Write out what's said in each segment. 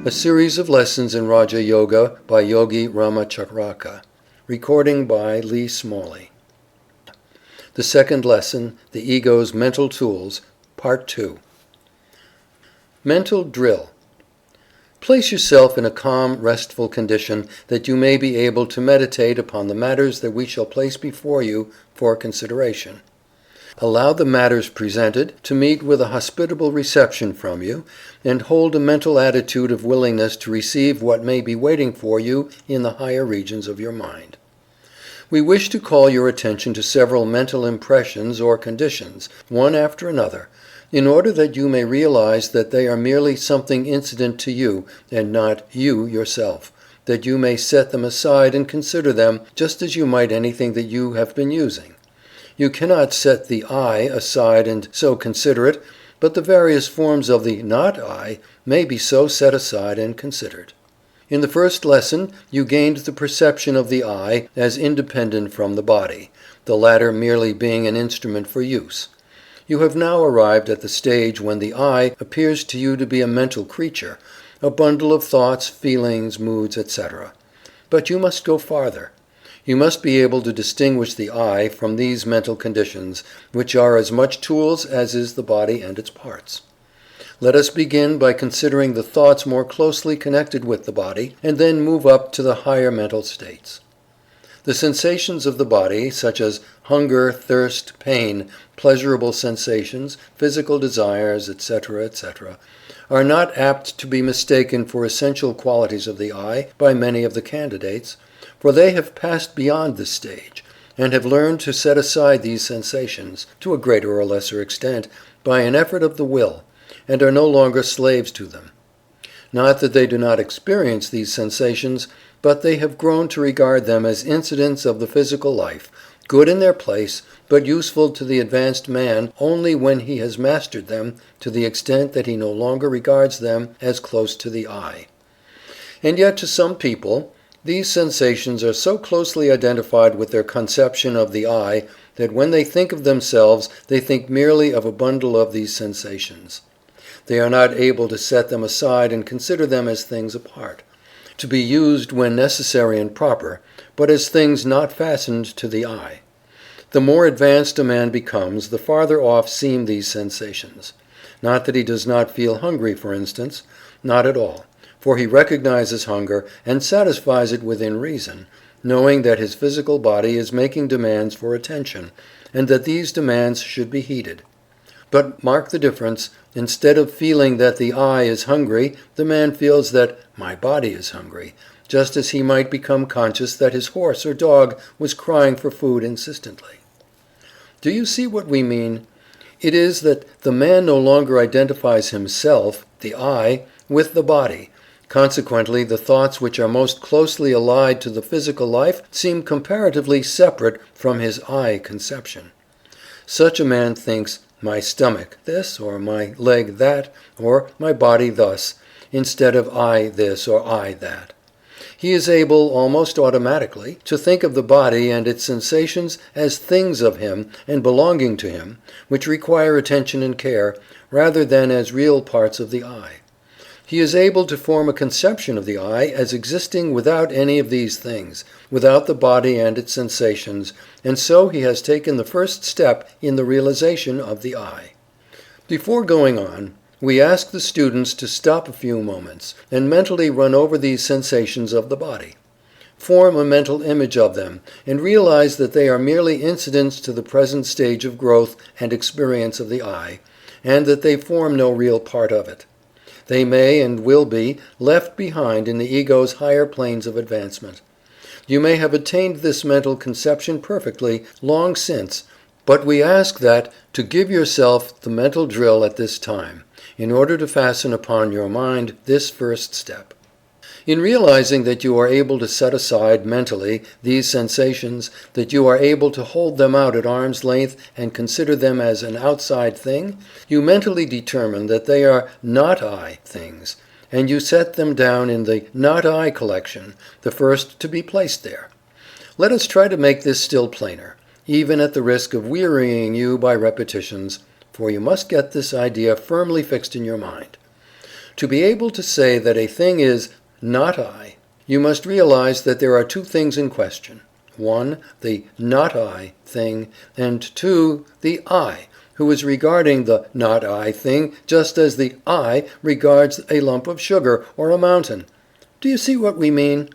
A series of lessons in Raja Yoga by Yogi Ramacharaka. Recording by Lee Smalley. The second lesson, The Ego's Mental Tools, Part 2. Mental Drill. Place yourself in a calm, restful condition that you may be able to meditate upon the matters that we shall place before you for consideration. Allow the matters presented to meet with a hospitable reception from you, and hold a mental attitude of willingness to receive what may be waiting for you in the higher regions of your mind. We wish to call your attention to several mental impressions or conditions, one after another, in order that you may realize that they are merely something incident to you, and not you yourself, that you may set them aside and consider them just as you might anything that you have been using. You cannot set the I aside and so consider it, but the various forms of the not I may be so set aside and considered. In the first lesson, you gained the perception of the I as independent from the body, the latter merely being an instrument for use. You have now arrived at the stage when the I appears to you to be a mental creature, a bundle of thoughts, feelings, moods, etc. But you must go farther. You must be able to distinguish the I from these mental conditions, which are as much tools as is the body and its parts. Let us begin by considering the thoughts more closely connected with the body, and then move up to the higher mental states. The sensations of the body, such as hunger, thirst, pain, pleasurable sensations, physical desires, etc., etc., are not apt to be mistaken for essential qualities of the I by many of the candidates, for they have passed beyond this stage, and have learned to set aside these sensations, to a greater or lesser extent, by an effort of the will, and are no longer slaves to them. Not that they do not experience these sensations, but they have grown to regard them as incidents of the physical life, good in their place, but useful to the advanced man only when he has mastered them to the extent that he no longer regards them as close to the I. And yet to some people, these sensations are so closely identified with their conception of the I that when they think of themselves, they think merely of a bundle of these sensations. They are not able to set them aside and consider them as things apart, to be used when necessary and proper, but as things not fastened to the I. The more advanced a man becomes, the farther off seem these sensations. Not that he does not feel hungry, for instance, not at all, for he recognizes hunger and satisfies it within reason, knowing that his physical body is making demands for attention, and that these demands should be heeded. But mark the difference. Instead of feeling that the I is hungry, the man feels that my body is hungry, just as he might become conscious that his horse or dog was crying for food insistently. Do you see what we mean? It is that the man no longer identifies himself, the I, with the body. Consequently, the thoughts which are most closely allied to the physical life seem comparatively separate from his I conception. Such a man thinks, my stomach this, or my leg that, or my body thus, instead of I this or I that. He is able, almost automatically, to think of the body and its sensations as things of him and belonging to him, which require attention and care, rather than as real parts of the I. He is able to form a conception of the I as existing without any of these things, without the body and its sensations, and so he has taken the first step in the realization of the I. Before going on, we ask the students to stop a few moments and mentally run over these sensations of the body. Form a mental image of them, and realize that they are merely incidents to the present stage of growth and experience of the I, and that they form no real part of it. They may and will be left behind in the ego's higher planes of advancement. You may have attained this mental conception perfectly, long since, but we ask that to give yourself the mental drill at this time, in order to fasten upon your mind this first step. In realizing that you are able to set aside mentally these sensations, that you are able to hold them out at arm's length and consider them as an outside thing, you mentally determine that they are not I things, and you set them down in the not I collection, the first to be placed there. Let us try to make this still plainer, even at the risk of wearying you by repetitions, for you must get this idea firmly fixed in your mind. To be able to say that a thing is not I, you must realize that there are two things in question. One, the not I thing, and two, the I, who is regarding the not I thing just as the I regards a lump of sugar or a mountain. Do you see what we mean?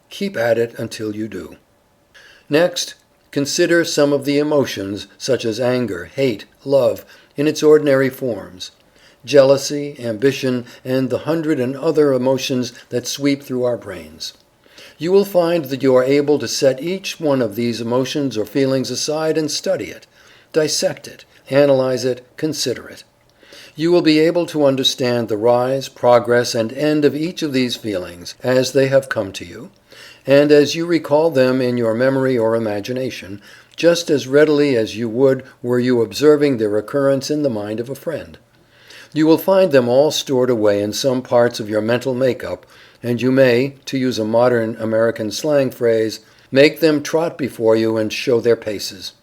Keep at it until you do. Next, consider some of the emotions, such as anger, hate, love, in its ordinary forms. Jealousy, ambition, and the 100 and other emotions that sweep through our brains. You will find that you are able to set each one of these emotions or feelings aside and study it, dissect it, analyze it, consider it. You will be able to understand the rise, progress, and end of each of these feelings as they have come to you, and as you recall them in your memory or imagination, just as readily as you would were you observing their occurrence in the mind of a friend. You will find them all stored away in some parts of your mental makeup, and you may, to use a modern American slang phrase, make them trot before you and show their paces.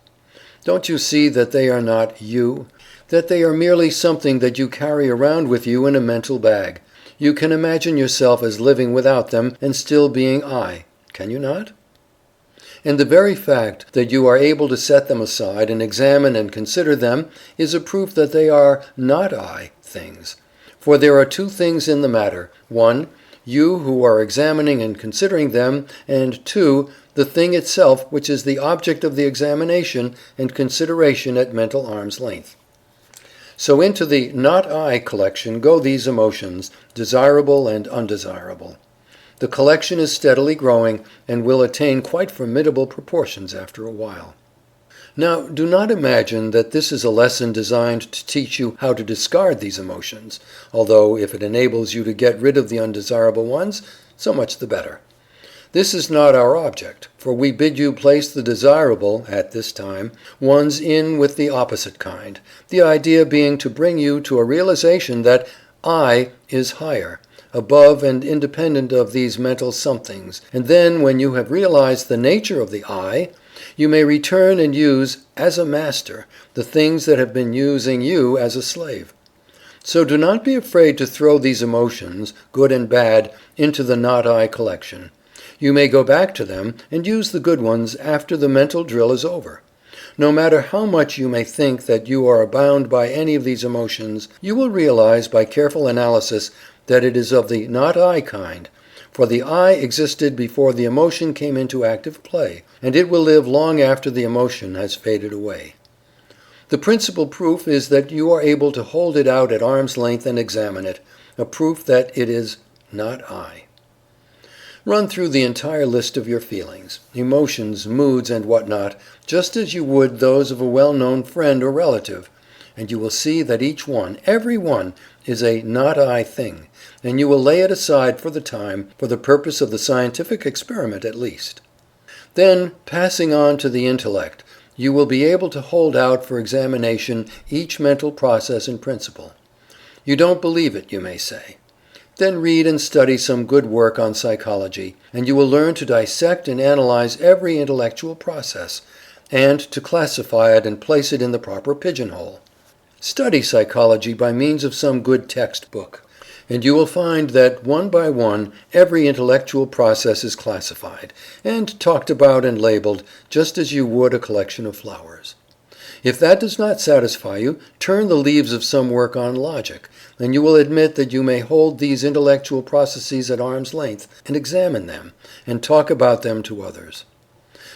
Don't you see that they are not you? That they are merely something that you carry around with you in a mental bag. You can imagine yourself as living without them and still being I, can you not? And the very fact that you are able to set them aside and examine and consider them is a proof that they are not I things. For there are two things in the matter: one, you who are examining and considering them, and two, the thing itself, which is the object of the examination and consideration at mental arm's length. So into the not I collection go these emotions, desirable and undesirable. The collection is steadily growing and will attain quite formidable proportions after a while. Now, do not imagine that this is a lesson designed to teach you how to discard these emotions, although if it enables you to get rid of the undesirable ones, so much the better. This is not our object, for we bid you place the desirable, at this time, ones in with the opposite kind, the idea being to bring you to a realization that I is higher, above and independent of these mental somethings, and then when you have realized the nature of the I, you may return and use, as a master, the things that have been using you as a slave. So do not be afraid to throw these emotions, good and bad, into the not I collection. You may go back to them and use the good ones after the mental drill is over. No matter how much you may think that you are bound by any of these emotions, you will realize by careful analysis that it is of the not I kind, for the I existed before the emotion came into active play, and it will live long after the emotion has faded away. The principal proof is that you are able to hold it out at arm's length and examine it, a proof that it is not I. Run through the entire list of your feelings, emotions, moods, and whatnot, just as you would those of a well-known friend or relative, and you will see that each one, every one, is a not I thing, and you will lay it aside for the time, for the purpose of the scientific experiment at least. Then, passing on to the intellect, you will be able to hold out for examination each mental process and principle. You don't believe it, you may say. Then read and study some good work on psychology, and you will learn to dissect and analyze every intellectual process, and to classify it and place it in the proper pigeonhole. Study psychology by means of some good textbook, and you will find that one by one every intellectual process is classified, and talked about and labeled, just as you would a collection of flowers. If that does not satisfy you, turn the leaves of some work on logic, and you will admit that you may hold these intellectual processes at arm's length, and examine them, and talk about them to others.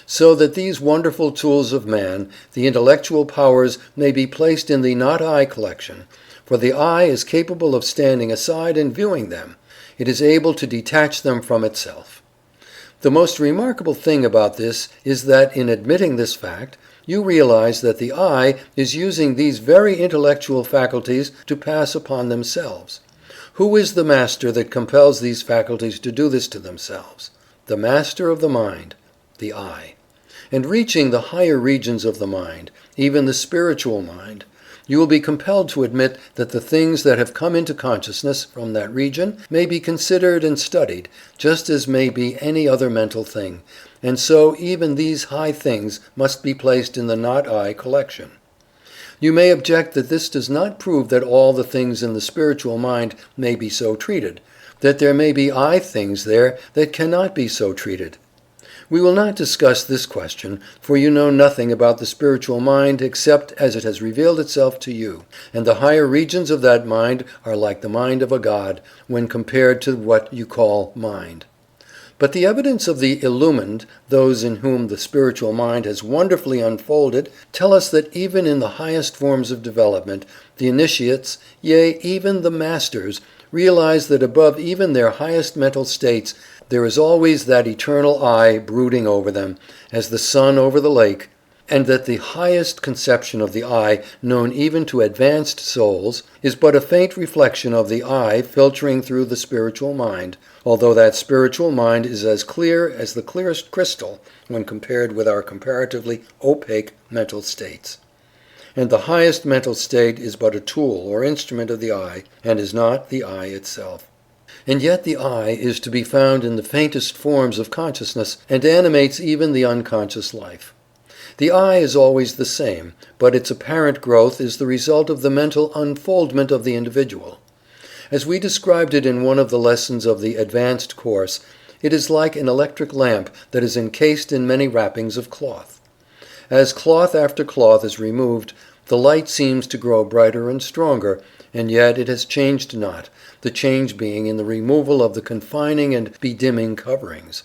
So that these wonderful tools of man, the intellectual powers, may be placed in the not I collection, for the I is capable of standing aside and viewing them. It is able to detach them from itself. The most remarkable thing about this is that in admitting this fact, you realize that the I is using these very intellectual faculties to pass upon themselves. Who is the master that compels these faculties to do this to themselves? The master of the mind, the I. And reaching the higher regions of the mind, even the spiritual mind, you will be compelled to admit that the things that have come into consciousness from that region may be considered and studied, just as may be any other mental thing, and so even these high things must be placed in the not I collection. You may object that this does not prove that all the things in the spiritual mind may be so treated, that there may be I things there that cannot be so treated. We will not discuss this question, for you know nothing about the spiritual mind except as it has revealed itself to you, and the higher regions of that mind are like the mind of a god when compared to what you call mind. But the evidence of the illumined, those in whom the spiritual mind has wonderfully unfolded, tell us that even in the highest forms of development, the initiates, yea, even the masters, realize that above even their highest mental states, there is always that eternal I brooding over them, as the sun over the lake, and that the highest conception of the I, known even to advanced souls, is but a faint reflection of the I filtering through the spiritual mind, although that spiritual mind is as clear as the clearest crystal when compared with our comparatively opaque mental states. And the highest mental state is but a tool or instrument of the I, and is not the I itself. And yet the I is to be found in the faintest forms of consciousness, and animates even the unconscious life. The I is always the same, but its apparent growth is the result of the mental unfoldment of the individual. As we described it in one of the lessons of the advanced course, it is like an electric lamp that is encased in many wrappings of cloth. As cloth after cloth is removed, the light seems to grow brighter and stronger, and yet it has changed not, the change being in the removal of the confining and bedimming coverings.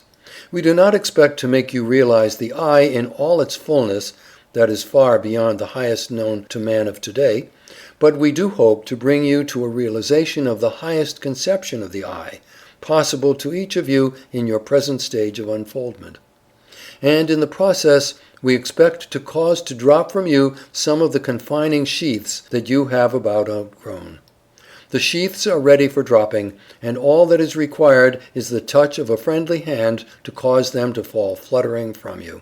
We do not expect to make you realize the I in all its fullness, that is far beyond the highest known to man of today, but we do hope to bring you to a realization of the highest conception of the I, possible to each of you in your present stage of unfoldment. And in the process, we expect to cause to drop from you some of the confining sheaths that you have about outgrown. The sheaths are ready for dropping, and all that is required is the touch of a friendly hand to cause them to fall fluttering from you.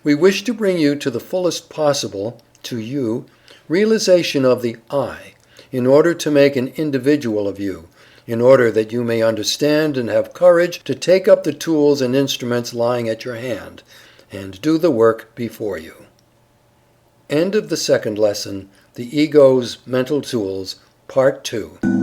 We wish to bring you to the fullest possible, to you, realization of the I, in order to make an individual of you, in order that you may understand and have courage to take up the tools and instruments lying at your hand, and do the work before you. End of the second lesson, The Ego's Mental Tools, Part 2.